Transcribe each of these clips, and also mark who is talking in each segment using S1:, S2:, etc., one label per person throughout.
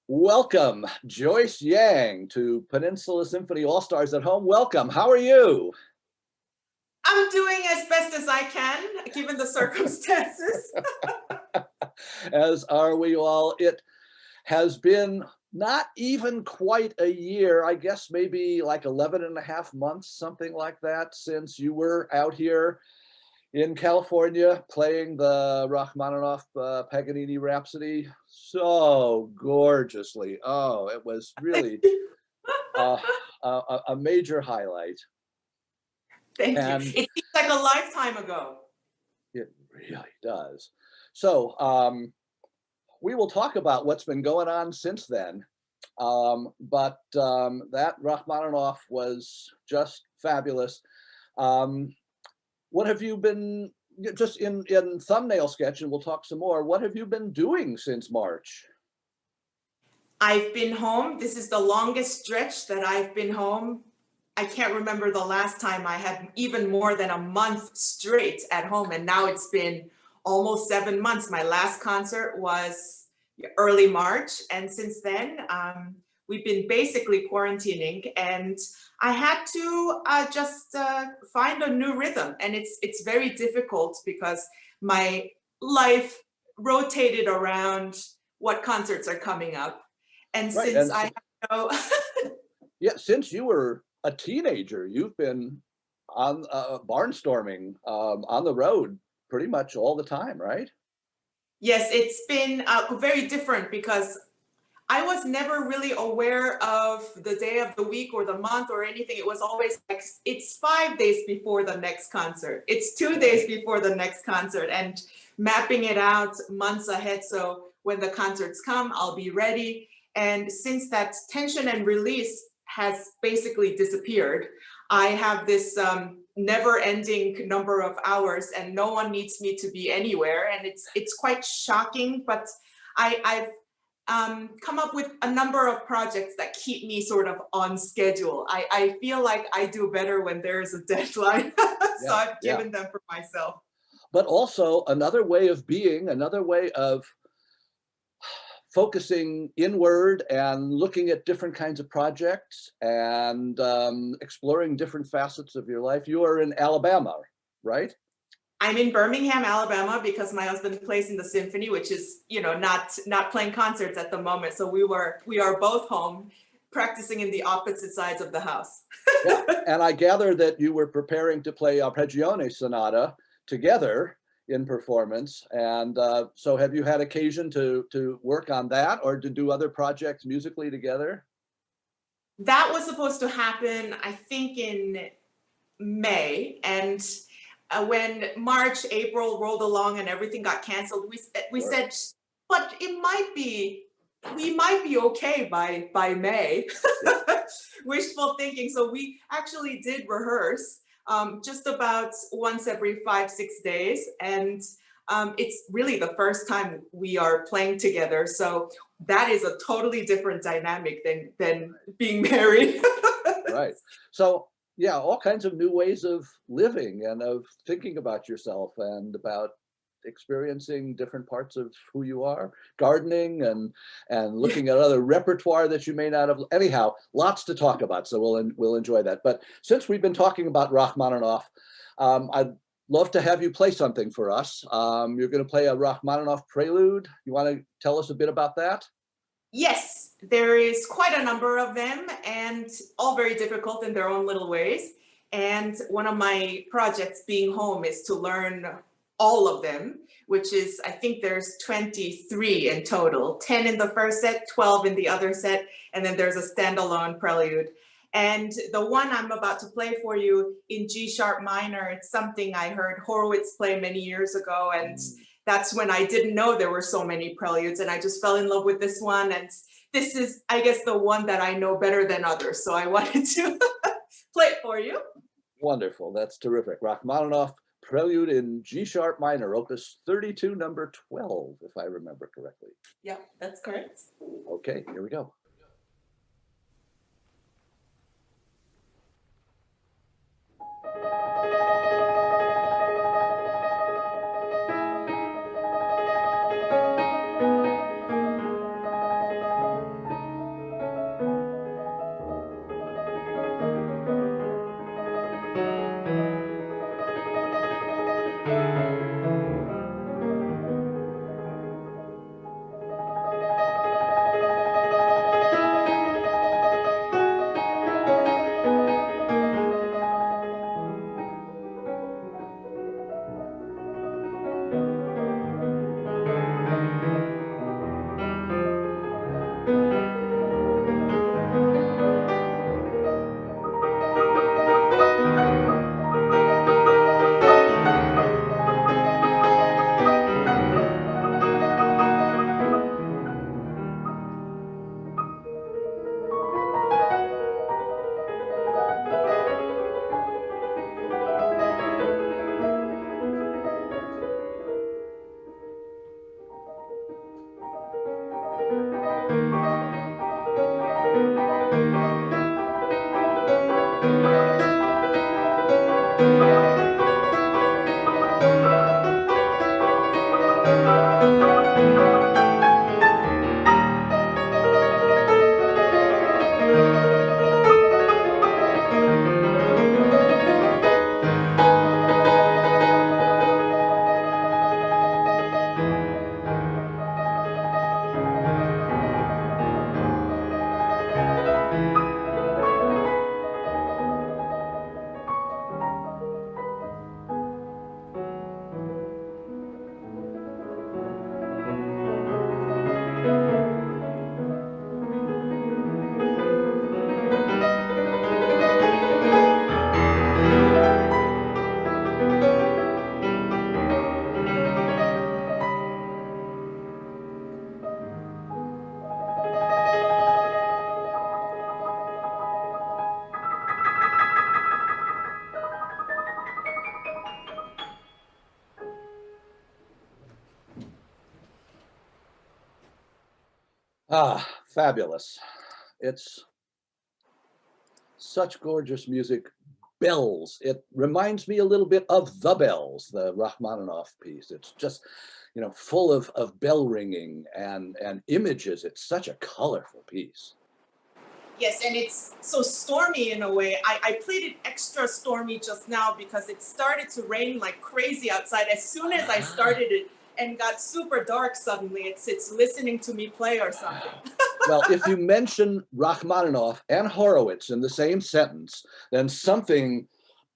S1: Welcome, Joyce Yang, to Peninsula Symphony All-Stars at Home. Welcome. How are you?
S2: I'm doing as best as I can, given the circumstances.
S1: As are we all. It has been not even quite a year, I guess maybe like 11 and a half months, something like that, since you were out here in California playing the Rachmaninoff Paganini Rhapsody so gorgeously. Oh, it was really uh, a major highlight.
S2: Thank you.
S1: And
S2: It seems like a lifetime ago.
S1: it really does. So we will talk about what's been going on since then. But that Rachmaninoff was just fabulous. Um, what have you been, just in thumbnail sketch, and we'll talk some more, what have you been doing since March?
S2: I've been home. This is the longest stretch that I've been home. I can't remember the last time I had even more than a month straight at home, and now it's been almost 7 months. My last concert was early March, and since then, we've been basically quarantining, and I had to just find a new rhythm, and it's very difficult because my life rotated around what concerts are coming up, and
S1: Right,
S2: since
S1: and
S2: I have no
S1: yeah, since you were a teenager, you've been on barnstorming on the road pretty much all the time, right?
S2: Yes, it's been very different because I was never really aware of the day of the week or the month or anything. It was always like, it's 5 days before the next concert. It's 2 days before the next concert, and mapping it out months ahead. So when the concerts come, I'll be ready. And since that tension and release has basically disappeared, I have this never ending number of hours and no one needs me to be anywhere. And it's quite shocking, but I've come up with a number of projects that keep me sort of on schedule. I feel like I do better when there is a deadline. So I've given them for myself.
S1: But also another way of being, another way of focusing inward and looking at different kinds of projects and exploring different facets of your life. You are in Alabama, right?
S2: I'm in Birmingham, Alabama, because my husband plays in the symphony, which is, not playing concerts at the moment. So we are both home practicing in the opposite sides of the house.
S1: Yeah, and I gather that you were preparing to play Arpeggione Sonata together in performance. And so have you had occasion to work on that or to do other projects musically together?
S2: That was supposed to happen, I think, in May. And when March, April rolled along and everything got canceled, we
S1: Sure.
S2: said, but we might be okay by May. Wishful thinking. So we actually did rehearse just about once every 5-6 days, and it's really the first time we are playing together. So that is a totally different dynamic than being married.
S1: Right. So yeah, all kinds of new ways of living and of thinking about yourself and about experiencing different parts of who you are, gardening and looking at other repertoire that you may not have. Anyhow, lots to talk about, so we'll enjoy that. But since we've been talking about Rachmaninoff, I'd love to have you play something for us. You're going to play a Rachmaninoff prelude. You want to tell us a bit about that?
S2: Yes, there is quite a number of them, and all very difficult in their own little ways. And one of my projects being home is to learn all of them, which is, I think there's 23 in total, 10 in the first set, 12 in the other set, and then there's a standalone prelude. And the one I'm about to play for you in G sharp minor, it's something I heard Horowitz play many years ago, and that's when I didn't know there were so many preludes, and I just fell in love with this one. And this is, I guess, the one that I know better than others. So I wanted to play it for you.
S1: Wonderful. That's terrific. Rachmaninoff Prelude in G sharp minor, opus 32, number 12, if I remember correctly.
S2: Yeah, that's correct.
S1: Okay, here we go. Ah, fabulous. It's such gorgeous music. Bells. It reminds me a little bit of The Bells, the Rachmaninoff piece. It's just, full of bell ringing and images. It's such a colorful piece.
S2: Yes, and it's so stormy in a way. I played it extra stormy just now because it started to rain like crazy outside. As soon as I
S1: Ah,
S2: started it and got super dark suddenly, it's listening to me play or something.
S1: wow. Well, if you mention Rachmaninoff and Horowitz in the same sentence, then something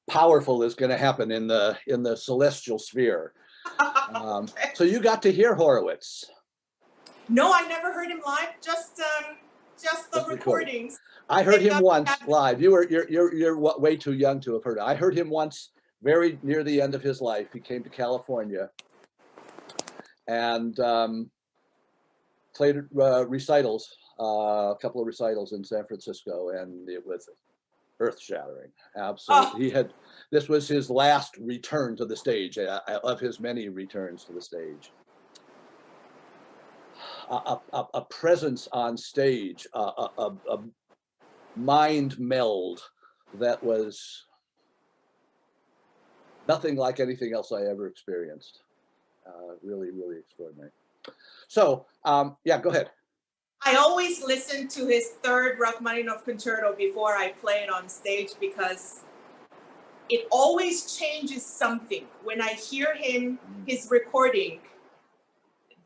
S1: powerful is going to happen in the celestial sphere.
S2: Okay.
S1: So you got to hear Horowitz,
S2: No, I never heard him live. Just the
S1: just recorded.
S2: recordings.
S1: I heard
S2: Thank
S1: him
S2: God we
S1: once
S2: have.
S1: live. You're way too young to have heard it. I heard him once, very near the end of his life. He came to California and played recitals, a couple of recitals in San Francisco, and it was earth-shattering.
S2: Oh,
S1: Absolutely, this was his last return to the stage, of his many returns to the stage. A presence on stage, a mind meld that was nothing like anything else I ever experienced. Really, really extraordinary. So, yeah, go ahead.
S2: I always listen to his third Rachmaninoff concerto before I play it on stage because it always changes something. When I hear his recording,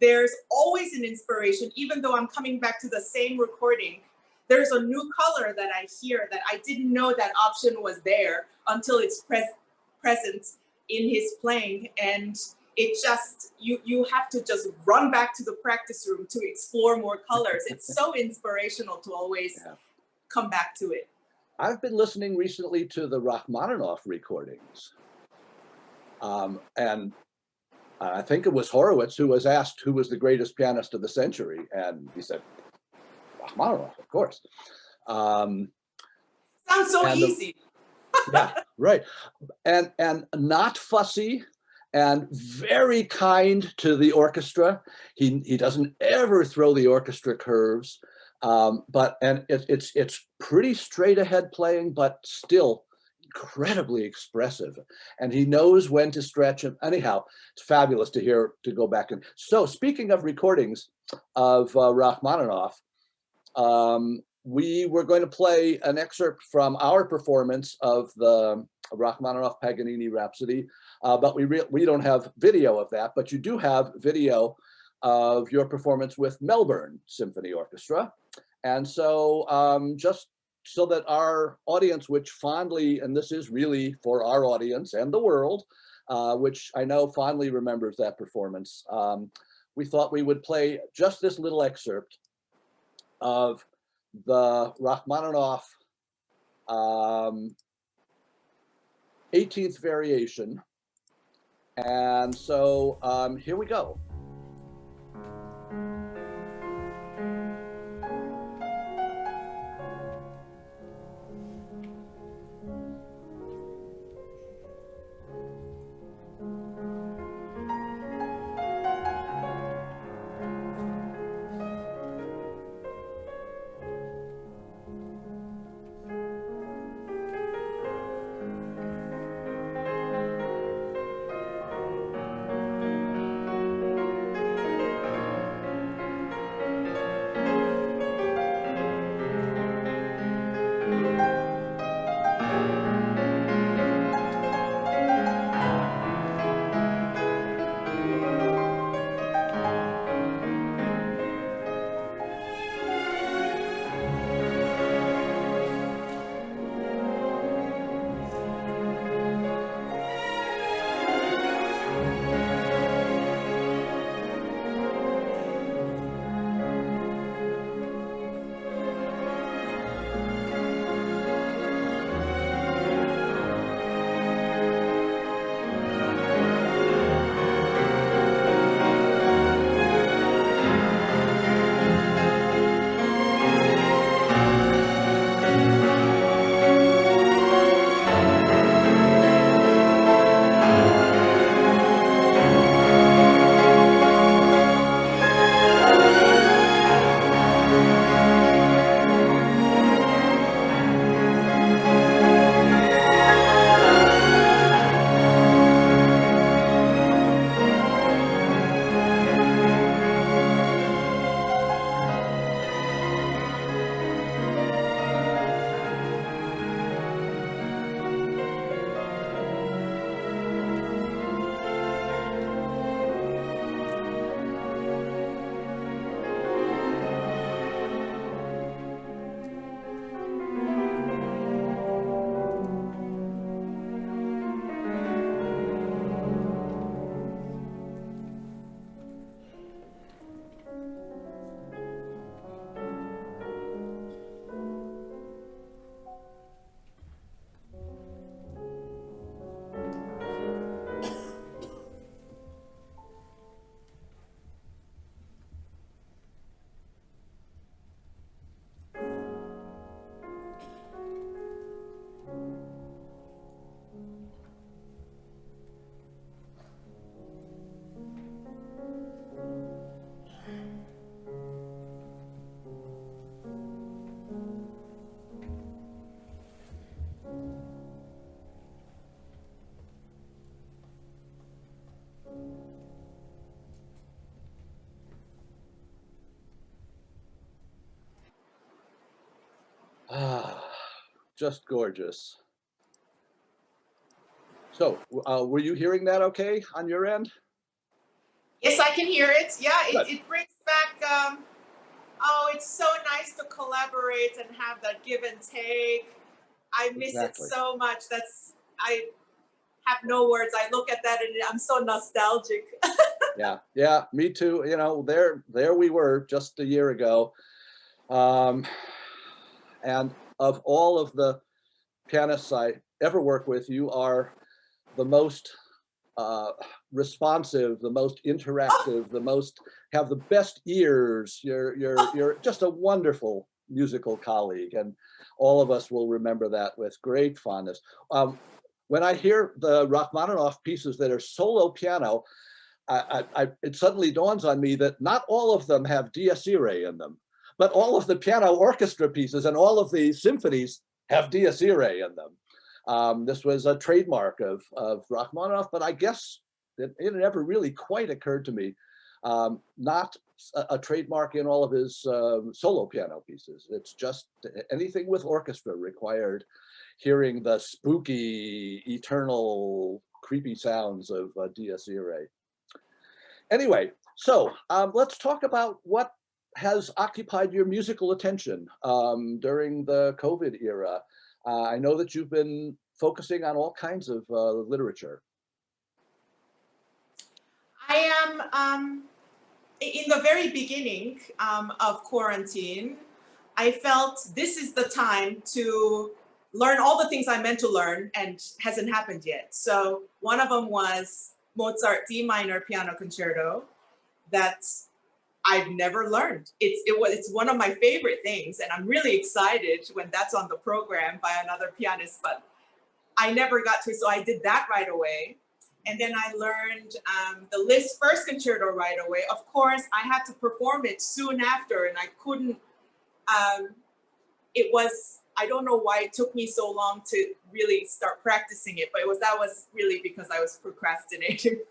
S2: there's always an inspiration, even though I'm coming back to the same recording. There's a new color that I hear that I didn't know that option was there until it's present in his playing. And it just, you have to just run back to the practice room to explore more colors. It's so inspirational to always
S1: Yeah.
S2: come back to it.
S1: I've been listening recently to the Rachmaninoff recordings, and I think it was Horowitz who was asked who was the greatest pianist of the century, and he said Rachmaninoff, of course. Um,
S2: Sounds so
S1: and the
S2: easy.
S1: Yeah, right, and not fussy, and very kind to the orchestra. He doesn't ever throw the orchestra curves, and it's pretty straight ahead playing, but still incredibly expressive. And he knows when to stretch him. Anyhow, it's fabulous to go back. And so, speaking of recordings of Rachmaninoff, we were going to play an excerpt from our performance of the Rachmaninoff Paganini Rhapsody, but we don't have video of that, but you do have video of your performance with Melbourne Symphony Orchestra. And so just so that our audience, which fondly, and this is really for our audience and the world, which I know fondly remembers that performance, we thought we would play just this little excerpt of the Rachmaninoff 18th variation. And so here we go. just gorgeous. So, were you hearing that okay on your end?
S2: Yes, I can hear it. Yeah,
S1: Good.
S2: it brings back, oh, it's so nice to collaborate and have that give and take. I miss it
S1: Exactly.
S2: so much. I have no words. I look at that and I'm so nostalgic.
S1: Yeah, yeah, me too. You know, there we were just a year ago. Um, and of all of the pianists I ever work with, you are the most uh, responsive, the most interactive, the most have the best ears. You're just a wonderful musical colleague, and all of us will remember that with great fondness. When I hear the Rachmaninoff pieces that are solo piano, it suddenly dawns on me that not all of them have dies irae in them, but all of the piano orchestra pieces and all of the symphonies have dies irae in them. This was a trademark of Rachmaninoff, but I guess it never really quite occurred to me. Not a trademark in all of his solo piano pieces. It's just anything with orchestra required hearing the spooky, eternal, creepy sounds of dies irae. Anyway, so let's talk about what has occupied your musical attention during the COVID era. I know that you've been focusing on all kinds of literature.
S2: I am in the very beginning of quarantine. I felt this is the time to learn all the things I meant to learn and hasn't happened yet. So one of them was Mozart D minor piano concerto that I've never learned. It's one of my favorite things, and I'm really excited when that's on the program by another pianist, but I never got to, so I did that right away. And then I learned the Liszt First Concerto right away. Of course, I had to perform it soon after, and I couldn't, I don't know why it took me so long to really start practicing it, but that was really because I was procrastinating.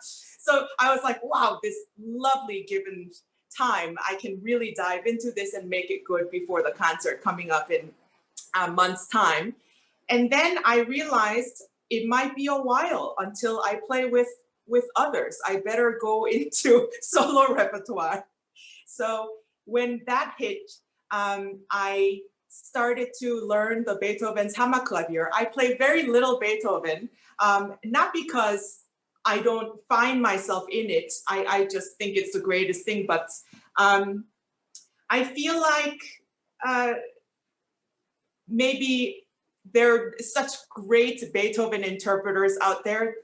S2: So I was like, wow, this lovely given time, I can really dive into this and make it good before the concert coming up in a month's time. And then I realized it might be a while until I play with others. I better go into solo repertoire. So when that hit, I started to learn the Beethoven's Hammerklavier. I play very little Beethoven, not because I don't find myself in it. I just think it's the greatest thing, but I feel like maybe there are such great Beethoven interpreters out there.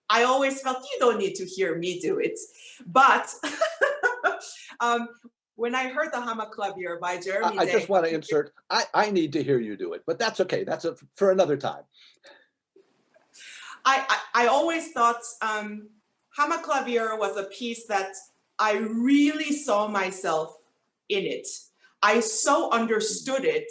S2: I always felt you don't need to hear me do it. But when I heard the Hammerklavier by Jeremy
S1: I
S2: Day,
S1: just want to insert, I need to hear you do it, but that's okay. That's for another time.
S2: I always thought Hammerklavier was a piece that I really saw myself in it. I so understood it.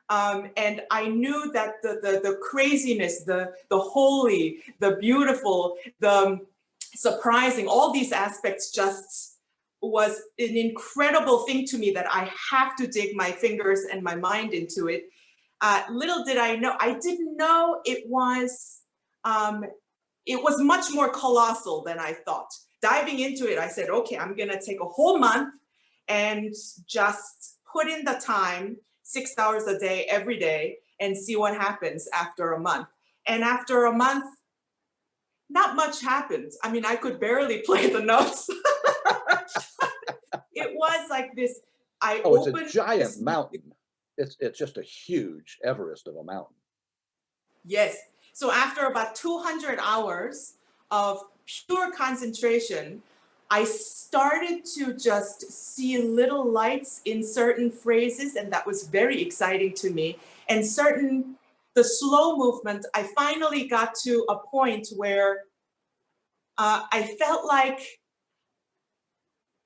S2: And I knew that the craziness, the holy, the beautiful, the surprising, all these aspects just was an incredible thing to me that I have to dig my fingers and my mind into it. Little did I know, I didn't know it was much more colossal than I thought. Diving into it, I said, okay, I'm gonna take a whole month and just put in the time, 6 hours a day, every day, and see what happens after a month. And after a month, not much happened. I mean, I could barely play the notes. It was like this,
S1: it's a giant mountain. It's just a huge Everest of a mountain.
S2: Yes. So after about 200 hours of pure concentration, I started to just see little lights in certain phrases, and that was very exciting to me. And the slow movement, I finally got to a point where I felt like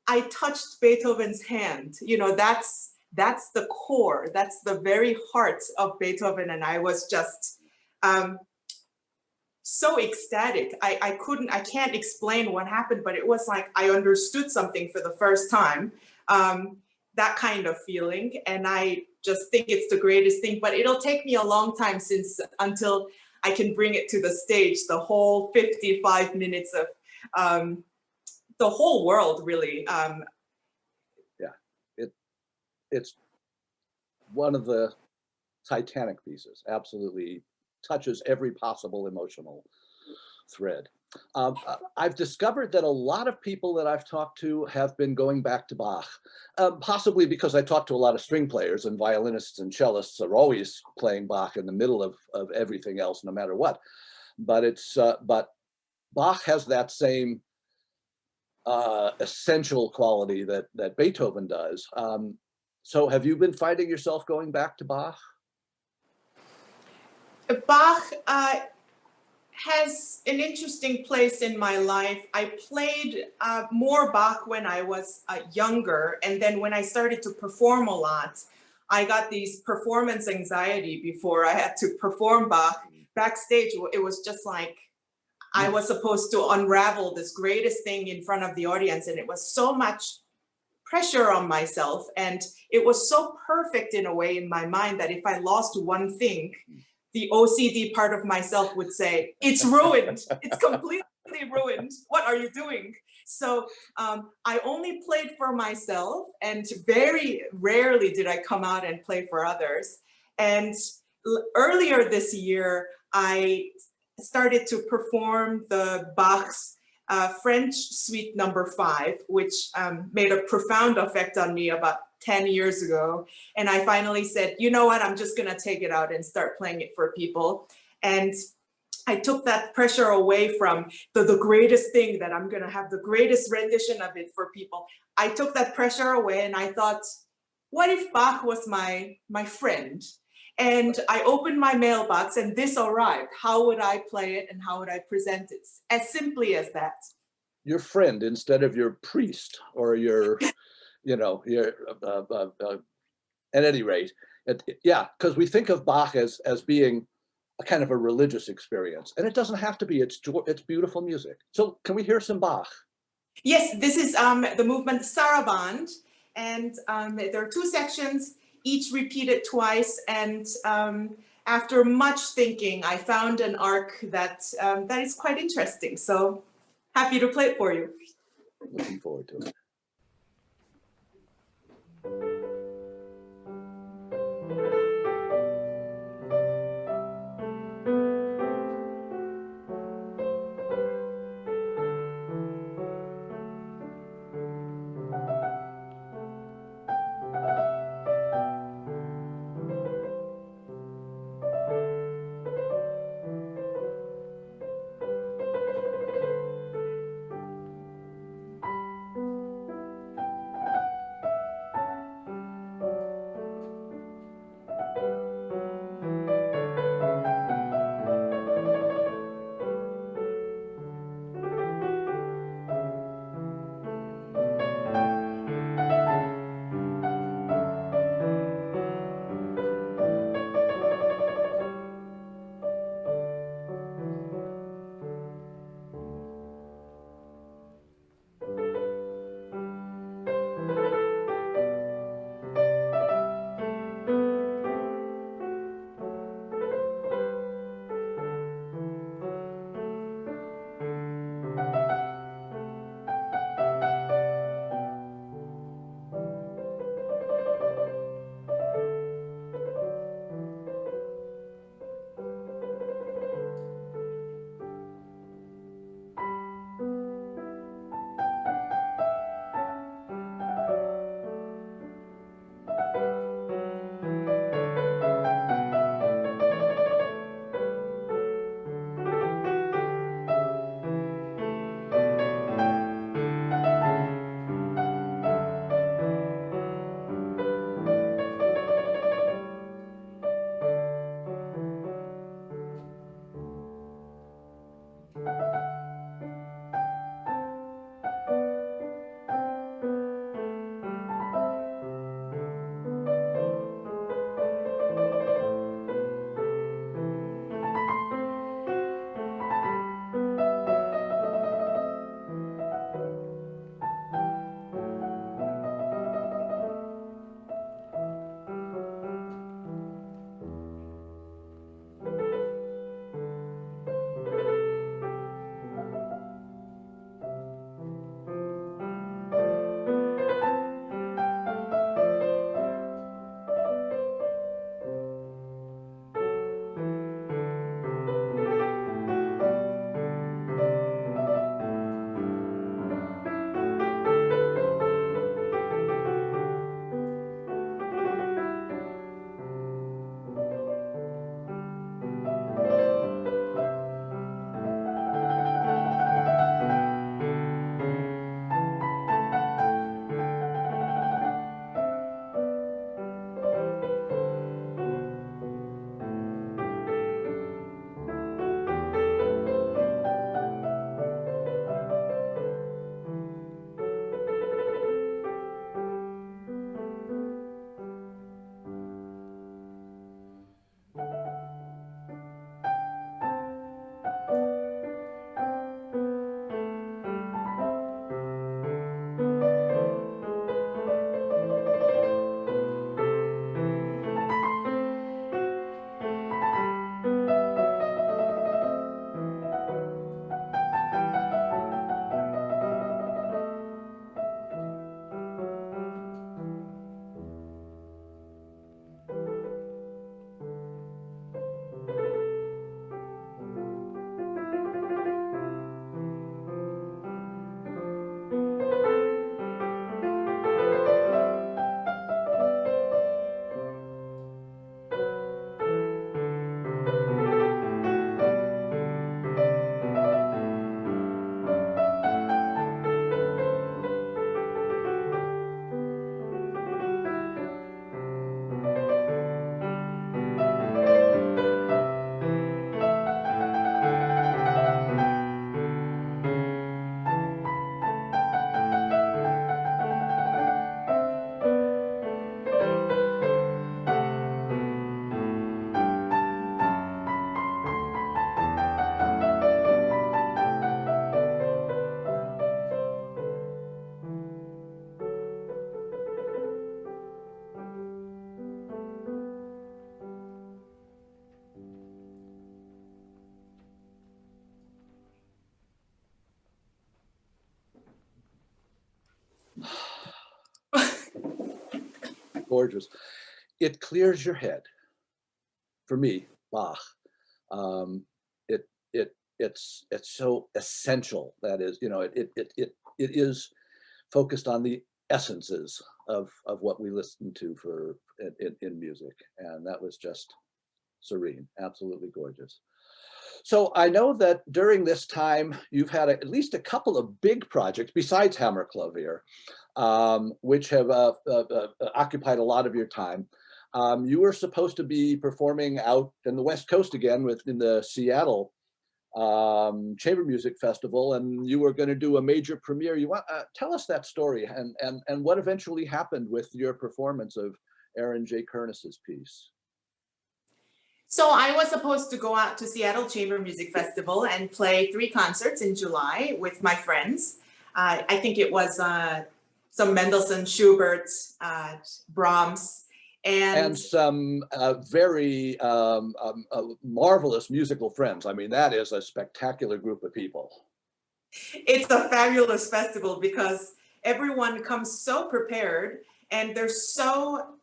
S2: I touched Beethoven's hand. You know, that's the core, that's the very heart of Beethoven, and I was just so ecstatic. I can't explain what happened, but it was like I understood something for the first time, that kind of feeling. And I just think it's the greatest thing, but it'll take me a long time until I can bring it to the stage, the whole 55 minutes of the whole world, really.
S1: It's one of the Titanic pieces, absolutely touches every possible emotional thread. I've discovered that a lot of people that I've talked to have been going back to Bach, possibly because I talk to a lot of string players, and violinists and cellists are always playing Bach in the middle of everything else, no matter what. But but Bach has that same essential quality that Beethoven does. So have you been finding yourself going back to Bach?
S2: Bach has an interesting place in my life. I played more Bach when I was younger, and then when I started to perform a lot, I got these performance anxiety before I had to perform Bach. Backstage, it was just like I was supposed to unravel this greatest thing in front of the audience, and it was so much pressure on myself, and it was so perfect in a way in my mind that if I lost one thing, the OCD part of myself would say, it's ruined, it's completely ruined, what are you doing? So I only played for myself, and very rarely did I come out and play for others. And earlier this year, I started to perform the Bach's French Suite Number 5, which made a profound effect on me about 10 years ago. And I finally said, you know what, I'm just gonna take it out and start playing it for people. And I took that pressure away from the greatest thing, that I'm gonna have the greatest rendition of it for people. I took that pressure away, and I thought, what if Bach was my friend? And I opened my mailbox and this arrived. How would I play it and how would I present it? As simply as that.
S1: Your friend instead of your priest or your, your, at any rate, yeah, because we think of Bach as being a kind of a religious experience, and it doesn't have to be. It's beautiful music. So can we hear some Bach?
S2: Yes, this is the movement Saraband, and there are 2 sections, each repeated twice, and after much thinking, I found an arc that is quite interesting. So happy to play it for you.
S1: Looking forward to it. gorgeous. It clears your head. For me, Bach. It's so essential. That is, it is focused on the essences of what we listen to in music, and that was just serene, absolutely gorgeous. So I know that during this time you've had at least a couple of big projects besides Hammerklavier, which have occupied a lot of your time. You were supposed to be performing out in the West Coast again in the Seattle Chamber Music Festival, and you were going to do a major premiere. You want tell us that story and what eventually happened with your performance of Aaron J. Kernis's piece.
S2: So I was supposed to go out to Seattle Chamber Music Festival and play 3 concerts in July with my friends. I think it was some Mendelssohn, Schubert, Brahms, and
S1: some very marvelous musical friends. I mean, that is a spectacular group of people.
S2: It's a fabulous festival because everyone comes so prepared and they're so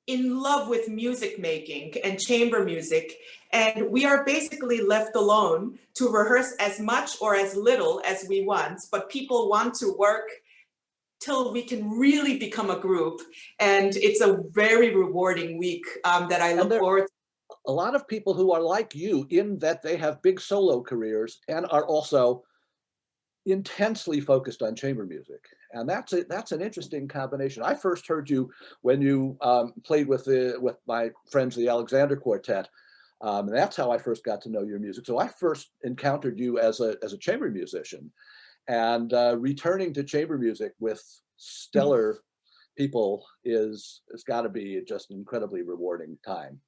S2: in love with music making and chamber music. And we are basically left alone to rehearse as much or as little as we want, but people want to work till we can really become a group. And it's a very rewarding week that I look forward to.
S1: A lot of people who are like you in that they have big solo careers and are also intensely focused on chamber music. And that's an interesting combination. I first heard you when you played with my friends, the Alexander Quartet. And that's how I first got to know your music. So I first encountered you as a chamber musician, and returning to chamber music with stellar people it's got to be just an incredibly rewarding time.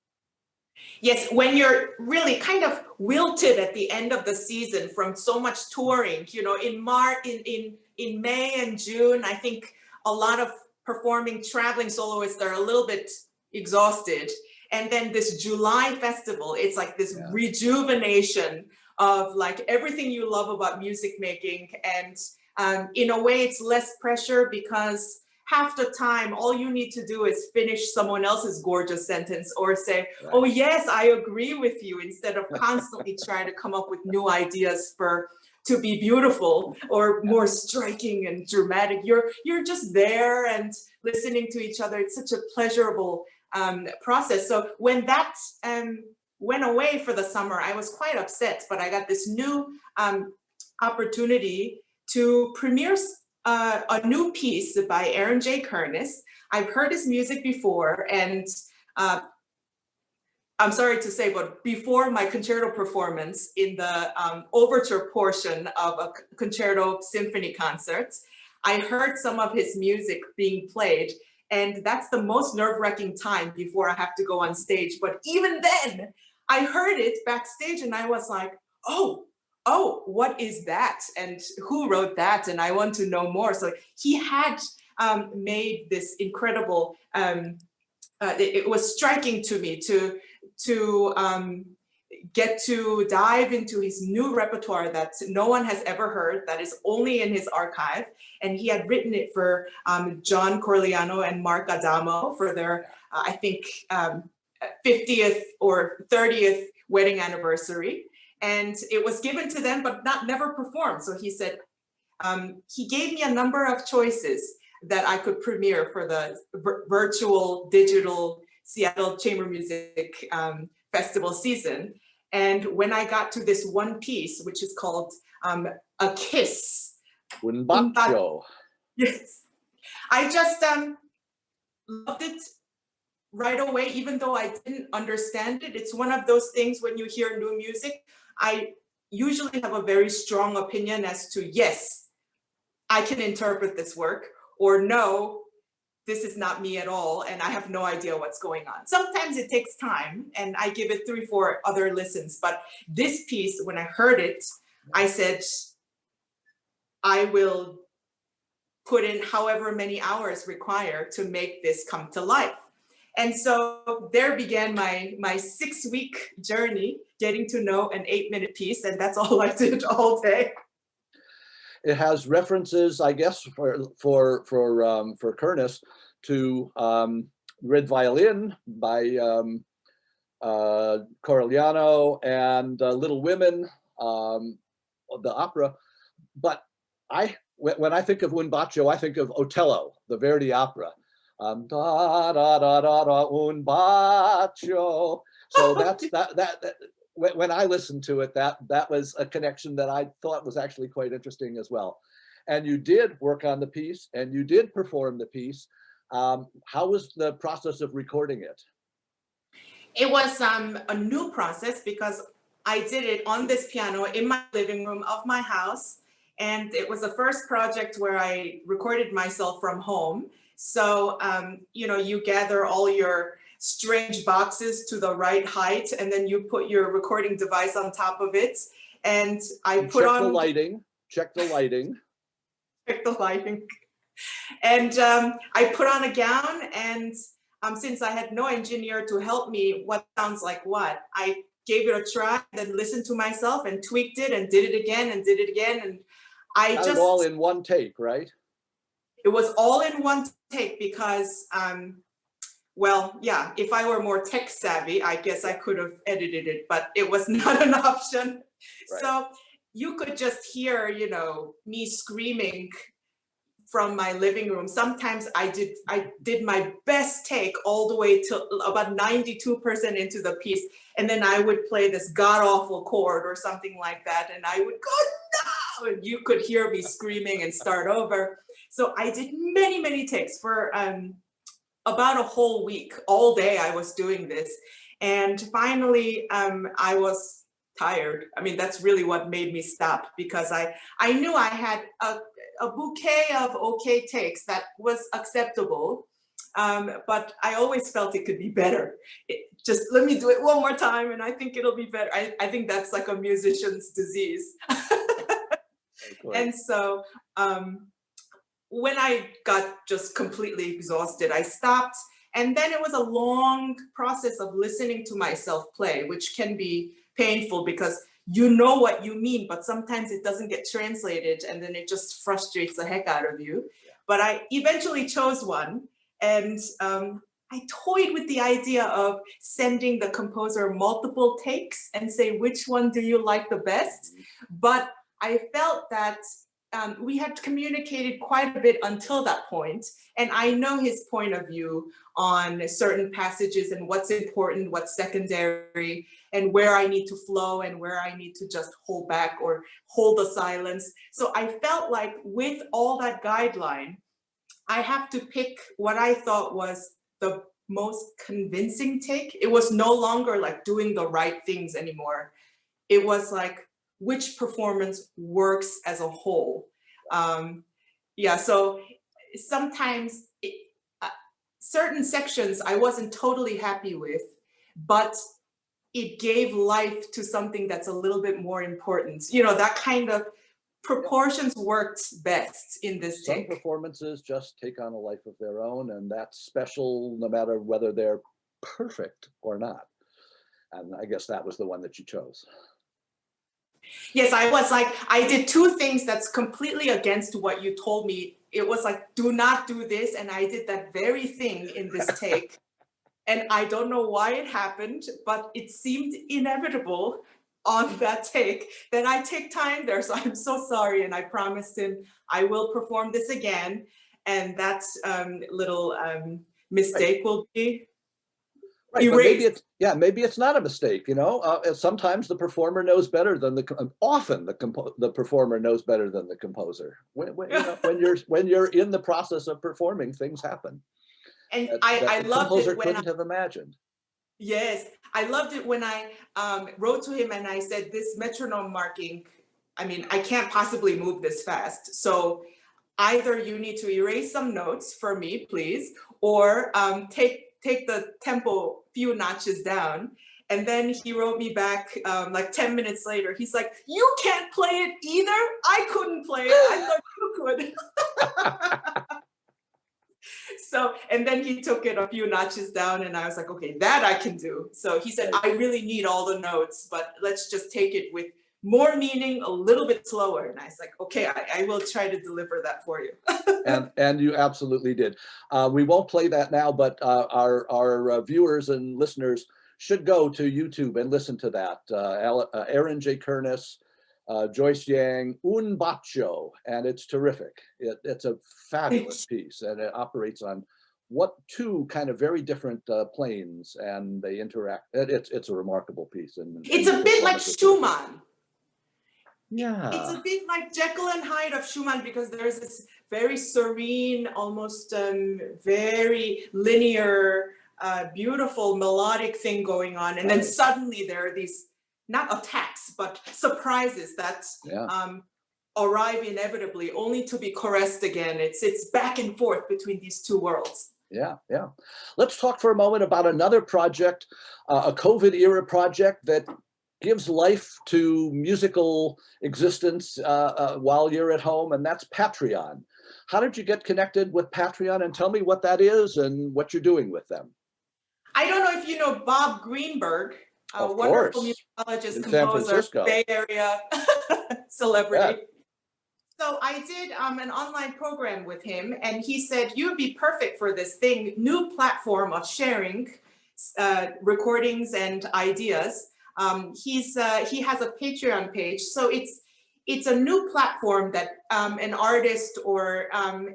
S2: Yes, when you're really kind of wilted at the end of the season from so much touring, in May and June, I think a lot of performing traveling soloists are a little bit exhausted. And then this July festival, it's like this rejuvenation of like everything you love about music making. And in a way, it's less pressure because half the time, all you need to do is finish someone else's gorgeous sentence or say, oh, yes, I agree with you, instead of constantly trying to come up with new ideas to be beautiful or more striking and dramatic. You're just there and listening to each other. It's such a pleasurable process. So when that went away for the summer, I was quite upset, but I got this new opportunity to premiere a new piece by Aaron J. Kernis. I've heard his music before, and I'm sorry to say, but before my concerto performance in the overture portion of a concerto symphony concert, I heard some of his music being played, and that's the most nerve-wracking time before I have to go on stage. But even then, I heard it backstage and I was like, oh, what is that? And who wrote that? And I want to know more. So he had made this incredible, it was striking to me to get to dive into his new repertoire that no one has ever heard, that is only in his archive. And he had written it for John Corigliano and Mark Adamo for their, I think, 50th or 30th wedding anniversary. And it was given to them, but never performed. So he said, he gave me a number of choices that I could premiere for the virtual digital Seattle Chamber Music Festival season. And when I got to this one piece, which is called A Kiss.
S1: Un bacio.
S2: Yes. I just loved it right away, even though I didn't understand it. It's one of those things when you hear new music, I usually have a very strong opinion as to, yes, I can interpret this work, or no, this is not me at all, and I have no idea what's going on. Sometimes it takes time, and I give it 3-4 other listens, but this piece, when I heard it, I said, I will put in however many hours required to make this come to life. And so there began my 6-week journey, getting to know an 8-minute piece, and that's all I did all day.
S1: It has references, I guess, for Kernis to Red Violin by Corigliano, and Little Women, the opera. But when I think of Un Bacio, I think of Otello, the Verdi opera. Da da da da da un bacio. So that's that. When I listened to it, that was a connection that I thought was actually quite interesting as well. And you did work on the piece, and you did perform the piece. How was the process of recording it?
S2: It was a new process because I did it on this piano in my living room of my house. And it was the first project where I recorded myself from home. So, you gather all your strange boxes to the right height, and then you put your recording device on top of it. And I put on
S1: the lighting, check the lighting.
S2: Check the lighting. And I put on a gown, and since I had no engineer to help me, what sounds like what, I gave it a try, then listened to myself and tweaked it and did it again and did it again. And I
S1: Got
S2: just
S1: it all in one take, right?
S2: It was all in one take because, well, yeah, if I were more tech savvy, I guess I could have edited it, but it was not an option.
S1: Right.
S2: So you could just hear, me screaming from my living room. Sometimes I did my best take all the way to about 92% into the piece. And then I would play this god awful chord or something like that. And I would go, no, and you could hear me screaming and start over. So I did many, many takes for about a whole week. All day I was doing this. And finally, I was tired. I mean, that's really what made me stop, because I knew I had a bouquet of okay takes that was acceptable, but I always felt it could be better. Just let me do it one more time and I think it'll be better. I think that's like a musician's disease. And so when I got just completely exhausted, I stopped. And then it was a long process of listening to myself play, which can be painful because you know what you mean, but sometimes it doesn't get translated and then it just frustrates the heck out of you. Yeah. But I eventually chose one, and I toyed with the idea of sending the composer multiple takes and say, which one do you like the best? But I felt that we had communicated quite a bit until that point, and I know his point of view on certain passages and what's important, what's secondary, and where I need to flow and where I need to just hold back or hold the silence. So I felt like with all that guideline, I have to pick what I thought was the most convincing take. It was no longer like doing the right things anymore. It was like, which performance works as a whole. So sometimes certain sections I wasn't totally happy with, but it gave life to something that's a little bit more important. That kind of proportions worked best in this take.
S1: Some performances just take on a life of their own, and that's special no matter whether they're perfect or not. And I guess that was the one that you chose.
S2: Yes, I was like, I did two things that's completely against what you told me. It was like, do not do this. And I did that very thing in this take. And I don't know why it happened, but it seemed inevitable on that take. Then I take time there. So I'm so sorry. And I promised him I will perform this again. And that little mistake will be
S1: right, but maybe it's not a mistake. Sometimes the performer knows better than often the performer knows better than the composer. When you're in the process of performing, things happen.
S2: And I loved it when
S1: couldn't have imagined.
S2: Yes, I loved it when I wrote to him and I said, this metronome marking, I mean, I can't possibly move this fast. So either you need to erase some notes for me, please, or take the tempo few notches down. And then he wrote me back like 10 minutes later. He's like, you can't play it either. I couldn't play it. I thought you could. So, and then he took it a few notches down and I was like, okay, that I can do. So he said, I really need all the notes, but let's just take it with more meaning, a little bit slower. And I was like, okay, I will try to deliver that for you.
S1: And you absolutely did. We won't play that now, but our viewers and listeners should go to YouTube and listen to that. Aaron J. Kernis, Joyce Yang, Un Bacho, and it's terrific. It's a fabulous piece, and it operates on two kind of very different planes, and they interact. It's a remarkable piece. And
S2: it's a bit like Schumann.
S1: Yeah.
S2: It's a bit like Jekyll and Hyde of Schumann, because there's this very serene, almost very linear, beautiful melodic thing going on. And then suddenly there are these, not attacks, but surprises that arrive inevitably, only to be caressed again. It's back and forth between these two worlds.
S1: Yeah. Let's talk for a moment about another project, a COVID era project that gives life to musical existence while you're at home, and that's Patreon. How did you get connected with Patreon, and tell me what that is and what you're doing with them?
S2: I don't know if you know Bob Greenberg, a wonderful musicologist, composer, Bay Area celebrity. Yeah. So I did an online program with him, and he said, you'd be perfect for this new platform of sharing recordings and ideas. He has a Patreon page, so it's a new platform that an artist or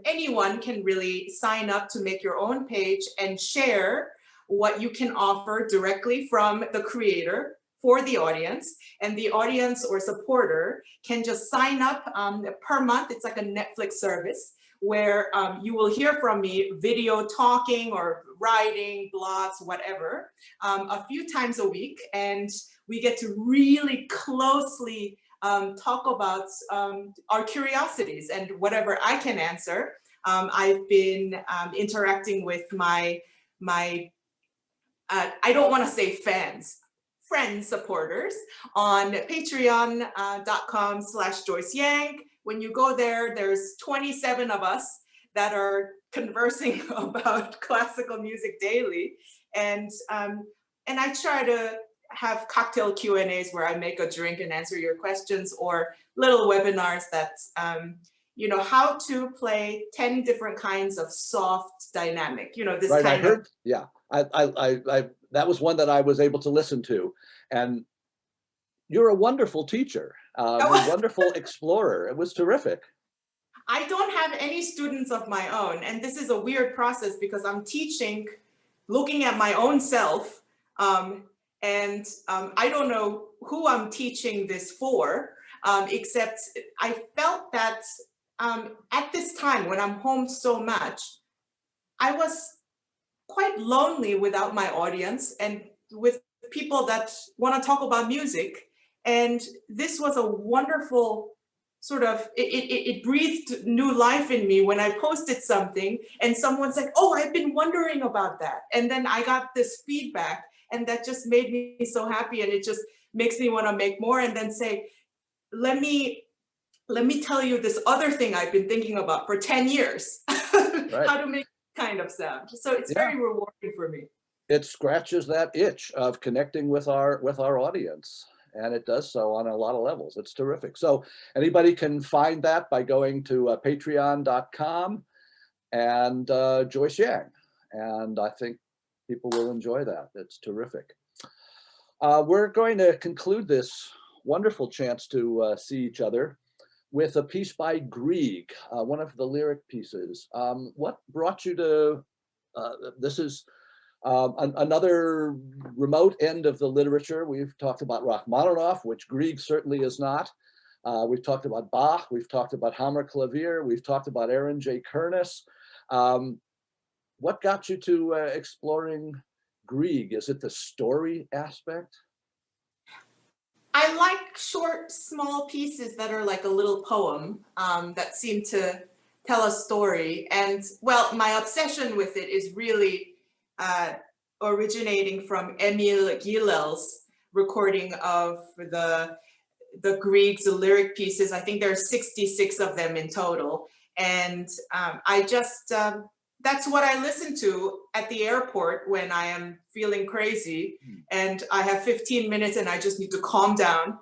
S2: anyone can really sign up to make your own page and share what you can offer directly from the creator for the audience, and the audience or supporter can just sign up per month. It's like a Netflix service where you will hear from me video talking or writing, blogs, whatever, a few times a week, and we get to really closely talk about our curiosities and whatever I can answer. I've been interacting with my I don't want to say fans, friends, supporters on patreon.com/Joyce Yang. When you go there, there's 27 of us that are conversing about classical music daily. And I try to have cocktail Q&As where I make a drink and answer your questions, or little webinars that, how to play 10 different kinds of soft dynamic, this
S1: right,
S2: kind
S1: I heard, yeah. I that was one that I was able to listen to, and you're a wonderful teacher, you're a wonderful explorer. It was terrific.
S2: I don't have any students of my own, and this is a weird process because I'm teaching, looking at my own self, and I don't know who I'm teaching this for, except I felt that at this time when I'm home so much, I was quite lonely without my audience and with people that want to talk about music. And this was a wonderful sort of, it breathed new life in me when I posted something and someone's like, oh, I've been wondering about that. And then I got this feedback, and that just made me so happy. And it just makes me want to make more, and then say, let me tell you this other thing I've been thinking about for 10 years, right. How to make kind of sound. So it's very rewarding for me.
S1: It scratches that itch of connecting with our audience, and it does so on a lot of levels. It's terrific. So anybody can find that by going to patreon.com and Joyce Yang, and I think people will enjoy that. It's terrific. We're going to conclude this wonderful chance to see each other with a piece by Grieg, one of the lyric pieces. What brought you to, this is another remote end of the literature. We've talked about Rachmaninoff, which Grieg certainly is not. We've talked about Bach, we've talked about Hammerklavier, we've talked about Aaron J. Kernis. What got you to exploring Grieg? Is it the story aspect?
S2: I like short, small pieces that are like a little poem that seem to tell a story. And well, my obsession with it is really originating from Emil Gilel's recording of the Grieg's lyric pieces. I think there are 66 of them in total. And I just that's what I listen to at the airport when I am feeling crazy and I have 15 minutes and I just need to calm down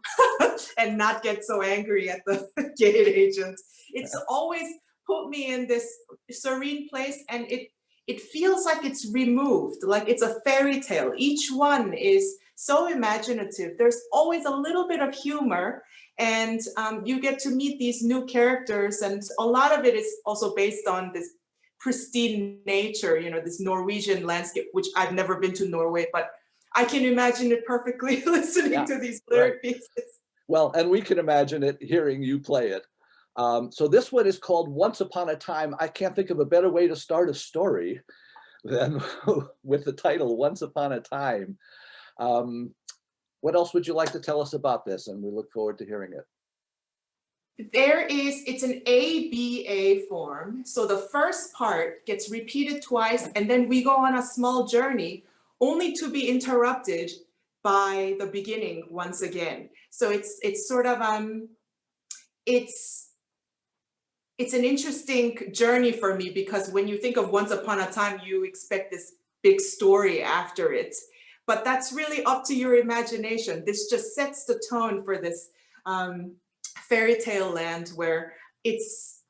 S2: and not get so angry at the gate agent. It's always put me in this serene place, and it feels like it's removed, like it's a fairy tale. Each one is so imaginative. There's always a little bit of humor, and you get to meet these new characters, and a lot of it is also based on this pristine nature, you know, this Norwegian landscape, which I've never been to Norway, but I can imagine it perfectly listening to these lyric pieces.
S1: Well, and we can imagine it hearing you play it. So this one is called Once Upon a Time. I can't think of a better way to start a story than with the title Once Upon a Time. What else would you like to tell us about this? And we look forward to hearing it.
S2: It's an ABA form. So the first part gets repeated twice, and then we go on a small journey only to be interrupted by the beginning once again. So it's sort of it's an interesting journey for me, because when you think of Once Upon a Time, you expect this big story after it, but that's really up to your imagination. This just sets the tone for this fairy tale land where it's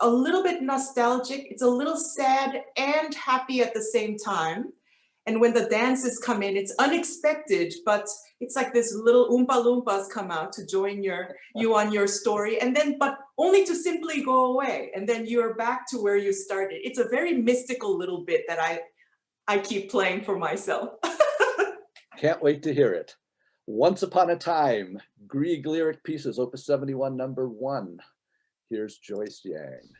S2: a little bit nostalgic, it's a little sad and happy at the same time. And when the dances come in, it's unexpected, but it's like this little Oompa Loompas come out to join you on your story, and then, but only to simply go away, and then you're back to where you started. It's a very mystical little bit that I keep playing for myself.
S1: Can't wait to hear it. Once Upon a Time, Grieg Lyric Pieces, Opus 71, number 1. Here's Joyce Yang.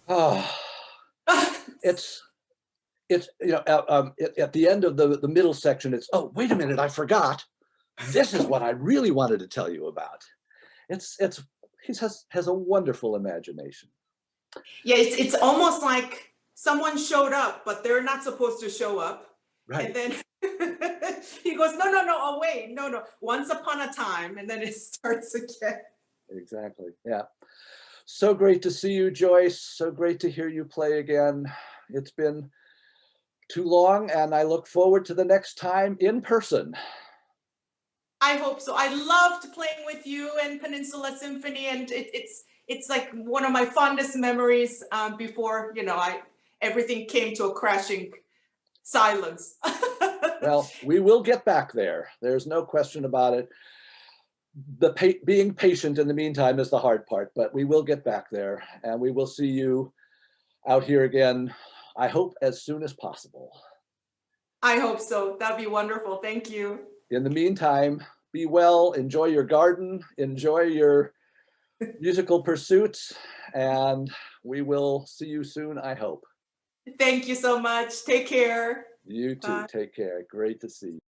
S1: Oh, it's you know, at the end of the middle section, it's, oh, wait a minute, I forgot. This is what I really wanted to tell you about. It's he has a wonderful imagination.
S2: Yeah, it's almost like someone showed up, but they're not supposed to show up. And
S1: Right.
S2: then he goes, no, no, no, oh, wait, no, no, once upon a time. And then it starts again.
S1: Exactly. Yeah. So great to see you, Joyce. So great to hear you play again. It's been too long, and I look forward to the next time in person.
S2: I hope so. I loved playing with you and Peninsula Symphony, and it's like one of my fondest memories before, you know, everything came to a crashing silence.
S1: Well, we will get back there. There's no question about it. Being patient in the meantime is the hard part, but we will get back there, and we will see you out here again, I hope as soon as possible.
S2: I hope so. That'd be wonderful. Thank you.
S1: In the meantime, be well, enjoy your garden, enjoy your musical pursuits, and we will see you soon, I hope.
S2: Thank you so much. Take care.
S1: You too.
S2: Bye.
S1: Take care. Great to see you.